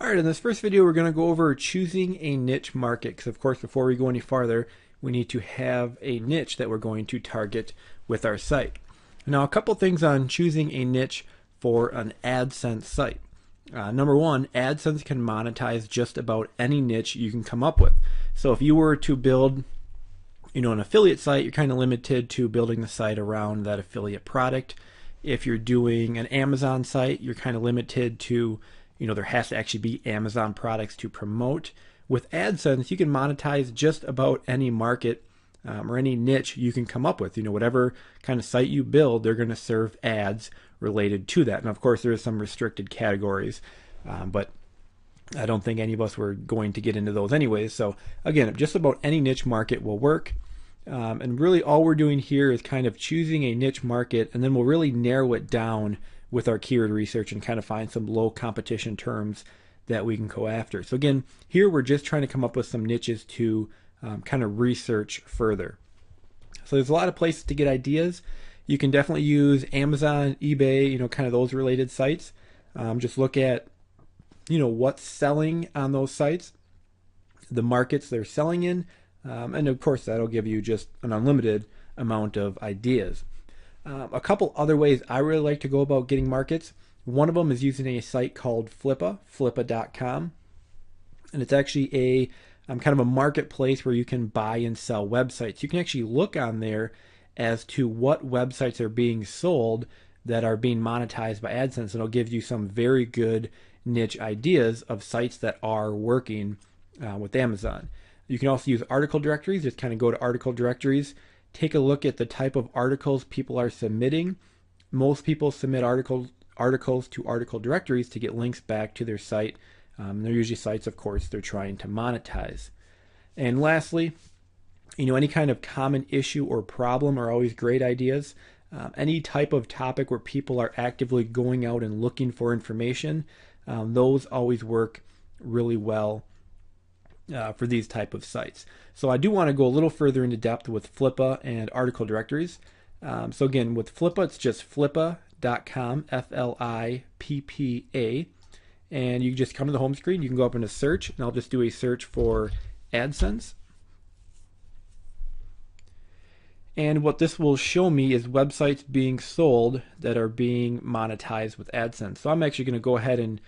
Alright, in this first video we're going to go over choosing a niche market, because of course before we go any farther we need to have a niche that we're going to target with our site. Now, a couple things on choosing a niche for an AdSense site. Number one, AdSense can monetize just about any niche you can come up with. So if you were to build an affiliate site, you're kind of limited to building the site around that affiliate product. If you're doing an Amazon site, you're kind of limited to, there has to actually be Amazon products to promote. With AdSense, you can monetize just about any market or any niche you can come up with. Whatever kind of site you build, they're going to serve ads related to that. And of course, there are some restricted categories, but I don't think any of us were going to get into those anyways. So again, just about any niche market will work. And really all we're doing here is kind of choosing a niche market, and then we'll really narrow it down with our keyword research and kind of find some low competition terms that we can go after. So again, here we're just trying to come up with some niches to kind of research further. So there's a lot of places to get ideas. You can definitely use Amazon, eBay, kind of those related sites. Just look at, what's selling on those sites, the markets they're selling in, and of course that'll give you just an unlimited amount of ideas. A couple other ways I really like to go about getting markets. One of them is using a site called flippa.com, and it's actually a kind of a marketplace where you can buy and sell websites. You can actually look on there as to what websites are being sold that are being monetized by AdSense, and it'll give you some very good niche ideas of sites that are working with Amazon. You can also use article directories. Just kind of go to article directories, take a look at the type of articles people are submitting. Most people submit articles to article directories to get links back to their site. They're usually sites, of course, they're trying to monetize. And lastly, any kind of common issue or problem are always great ideas. Any type of topic where people are actively going out and looking for information, those always work really well for these type of sites. So I do want to go a little further into depth with Flippa and article directories. So again, with Flippa, it's just flippa.com, Flippa, and you just come to the home screen. You can go up into search, and I'll just do a search for AdSense. And what this will show me is websites being sold that are being monetized with AdSense. So I'm actually going to go ahead and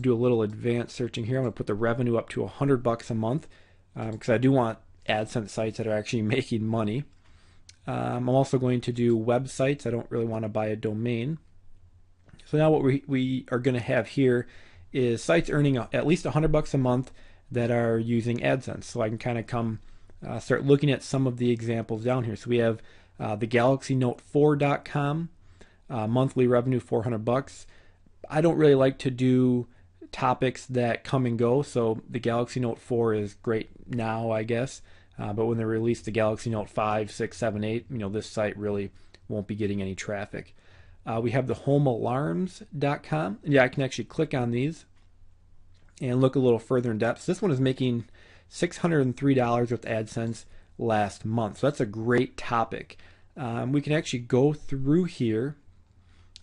do a little advanced searching here. I'm going to put the revenue up to $100 a month because I do want AdSense sites that are actually making money. I'm also going to do websites. I don't really want to buy a domain. So now what we are going to have here is sites earning at least $100 a month that are using AdSense. So I can kind of come start looking at some of the examples down here. So we have the GalaxyNote4.com, monthly revenue $400. I don't really like to do topics that come and go, so the Galaxy Note 4 is great now, I guess. But when they release the Galaxy Note 5, 6, 7, 8, this site really won't be getting any traffic. We have the HomeAlarms.com. Yeah, I can actually click on these and look a little further in depth. So this one is making $603 with AdSense last month. So that's a great topic. We can actually go through here.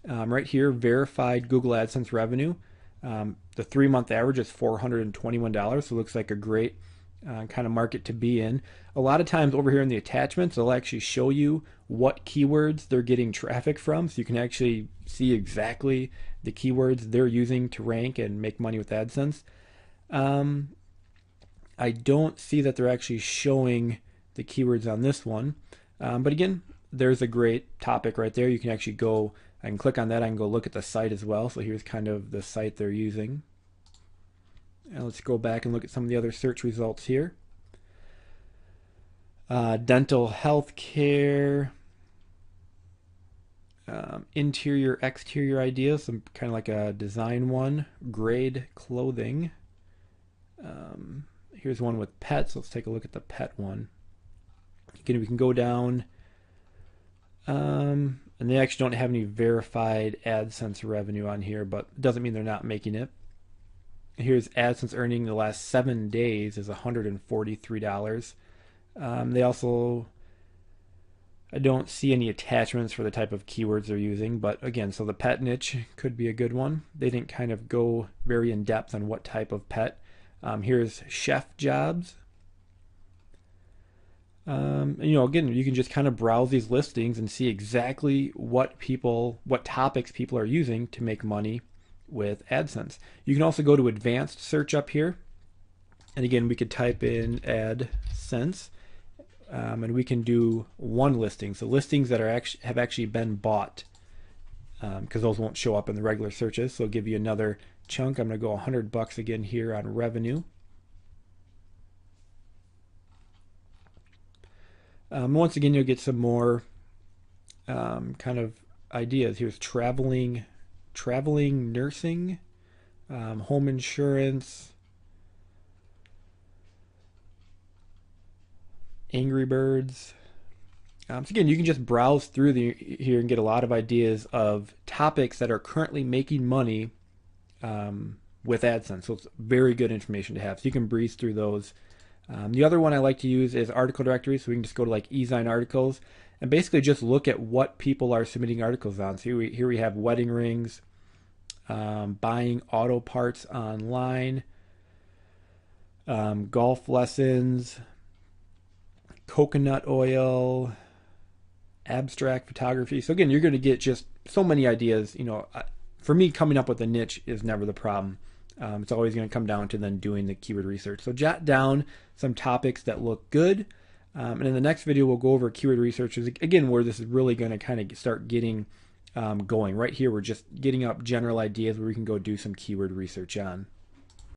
Right here, verified Google AdSense revenue. The 3-month average is $421, so it looks like a great kind of market to be in. A lot of times over here in the attachments, they'll actually show you what keywords they're getting traffic from, so you can actually see exactly the keywords they're using to rank and make money with AdSense. I don't see that they're actually showing the keywords on this one, but again, there's a great topic right there. You can actually go, I can click on that, I can go look at the site as well. So here's kind of the site they're using. And let's go back and look at some of the other search results here. Dental health care, interior, exterior ideas, some kind of like a design one, grade clothing. Here's one with pets. Let's take a look at the pet one. Again, we can go down, and they actually don't have any verified AdSense revenue on here, but it doesn't mean they're not making it. Here's AdSense earning the last 7 days is $143. They also I don't see any attachments for the type of keywords they're using, but again, so the pet niche could be a good one. They didn't kind of go very in depth on what type of pet. Here's chef jobs. Again, you can just kind of browse these listings and see exactly what topics people are using to make money with AdSense. You can also go to advanced search up here. And again, we could type in AdSense, and we can do one listing. So listings that have actually been bought, because those won't show up in the regular searches. So I'll give you another chunk. I'm going to go $100 again here on revenue. Once again, you'll get some more kind of ideas. Here's traveling nursing, home insurance, Angry Birds. So again, you can just browse through here and get a lot of ideas of topics that are currently making money with AdSense. So it's very good information to have. So you can breeze through those. The other one I like to use is article directory. So we can just go to like eZine articles and basically just look at what people are submitting articles on. So here we have wedding rings, buying auto parts online, golf lessons, coconut oil, abstract photography. So again, you're going to get just so many ideas. For me, coming up with a niche is never the problem. It's always going to come down to then doing the keyword research. So jot down some topics that look good. And in the next video, we'll go over keyword research, again, where this is really going to kind of start getting going. Right here, we're just getting up general ideas where we can go do some keyword research on.